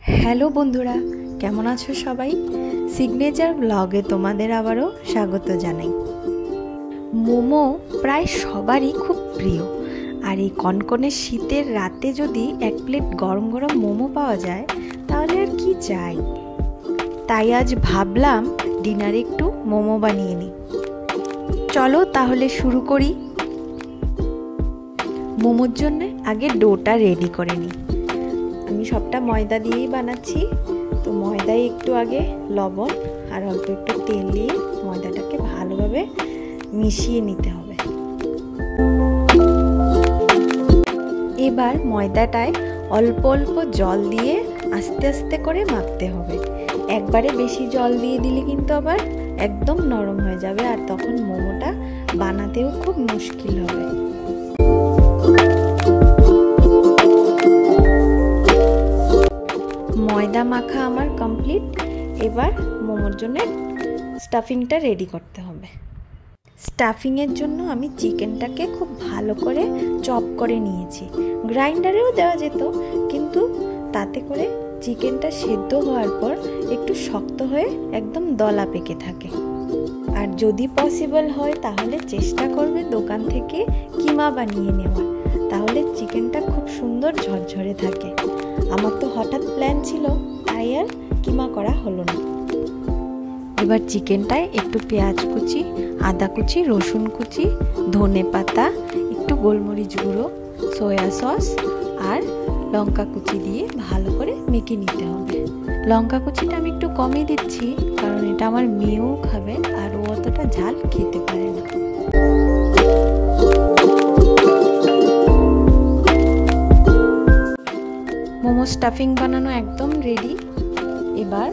Hello বন্ধুরা, কেমন আছো সবাই? সিগনেচার ব্লগে তোমাদের আবারও স্বাগত জানাই। মোমো প্রায় সবারই খুব প্রিয়, আর এই কনকনে শীতের রাতে যদি এক প্লেট গরম গরম মোমো পাওয়া যায় তাহলে আর কি চাই। তাই আজ ভাবলাম ডিনারে একটু মোমো বানিয়ে নিই। চলো তাহলে শুরু করি। মোমোর জন্য আগে ডোটা রেডি করে নিই। আমি সবটা ময়দা দিয়েই বানাচ্ছি, তো ময়দায় একটু আগে লবণ আর অল্প একটু তেল দিয়ে ময়দাটাকে ভালোভাবে মিশিয়ে নিতে হবে। এবার ময়দাটায় অল্প অল্প জল দিয়ে আস্তে আস্তে করে মাখতে হবে। একবারে বেশি জল দিয়ে দিলে কিন্তু আবার একদম নরম হয়ে যাবে, আর তখন মোমোটা বানাতেও খুব মুশকিল হবে। ময়দা মাখা আমার কমপ্লিট। এবার মোমোর জন্য স্টাফিংটা রেডি করতে হবে। স্টাফিংয়ের জন্য আমি চিকেনটাকে খুব ভালো করে চপ করে নিয়েছি। গ্রাইন্ডারেও দেওয়া যেত, কিন্তু তাতে করে চিকেনটা সেদ্ধ হওয়ার পর একটু শক্ত হয়ে একদম দলা পেকে থাকে। আর যদি পসিবল হয় তাহলে চেষ্টা করবে দোকান থেকে কিমা বানিয়ে নেওয়ার, তাহলে চিকেনটা খুব সুন্দর ঝরঝরে থাকে। আমার তো হঠাৎ প্ল্যান ছিল, তাই আর কিমা করা হলো না। এবার চিকেনটায় একটু পেঁয়াজ কুচি, আদা কুচি, রসুন কুচি, ধনে পাতা, একটু গোলমরিচ গুঁড়ো, সয়া সস আর লঙ্কা কুচি দিয়ে ভালো করে মেখে নিতে হবে। লঙ্কা কুচিটা আমি একটু কমই দিচ্ছি, কারণ এটা আমার মেয়েও খাবে আর ও অতটা ঝাল খেতে পারে না। মোমো স্টাফিং বানানো একদম রেডি। এবার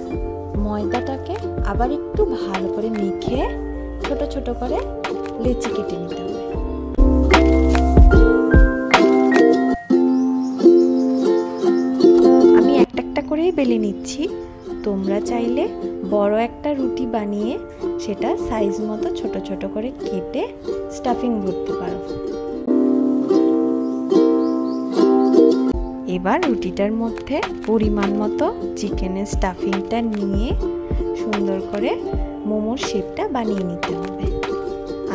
ময়দাটাকে আবার একটু ভালো করে মেখে ছোট ছোট করে লেচি কেটে নিতে হবে। আমি একটা একটা করেই বেলে নিচ্ছি। তোমরা চাইলে বড় একটা রুটি বানিয়ে সেটা সাইজ মতো ছোট ছোট করে কেটে স্টাফিং ভরতে পারো। এবার রুটিটার মধ্যে পরিমাণ মতো চিকেনের স্টাফিংটা নিয়ে সুন্দর করে মোমোর শেপটা বানিয়ে নিতে হবে।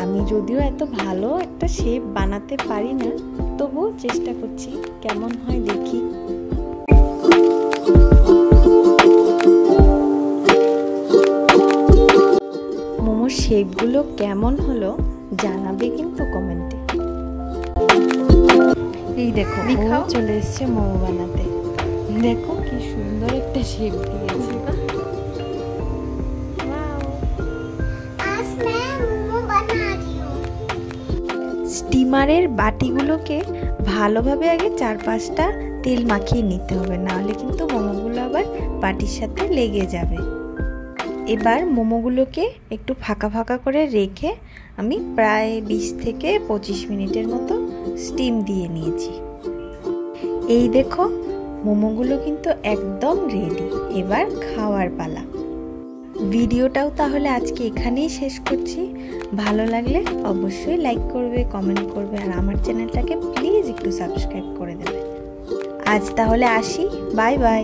আমি যদিও এত ভালো একটা শেপ বানাতে পারি না, তবুও চেষ্টা করছি, কেমন হয় দেখি। মোমোর শেপগুলো কেমন হলো জানাবে কিন্তু কমেন্টে। এই দেখো, ও চলে এসছে মোমো বানাতে। দেখো কি সুন্দর একটা শেপ দিয়েছে। স্টিমারের বাটিগুলোকে ভালোভাবে আগে 4-5টা তেল মাখিয়ে নিতে হবে, নাহলে কিন্তু মোমোগুলো আবার বাটির সাথে লেগে যাবে। এবার মোমোগুলোকে একটু ফাঁকা ফাঁকা করে রেখে আমি প্রায় 20 থেকে 25 মিনিটের মতো স্টিম দিয়ে নিয়েছি। এই দেখো, মোমোগুলো কিন্তু একদম রেডি। এবার খাওয়ার পালা। ভিডিওটাও তাহলে আজকে এখানেই শেষ করছি। ভালো লাগলে অবশ্যই লাইক করবে, কমেন্ট করবে, আর আমার চ্যানেলটাকে প্লিজ একটু সাবস্ক্রাইব করে দেবে। আজ তাহলে আসি, বাই বাই।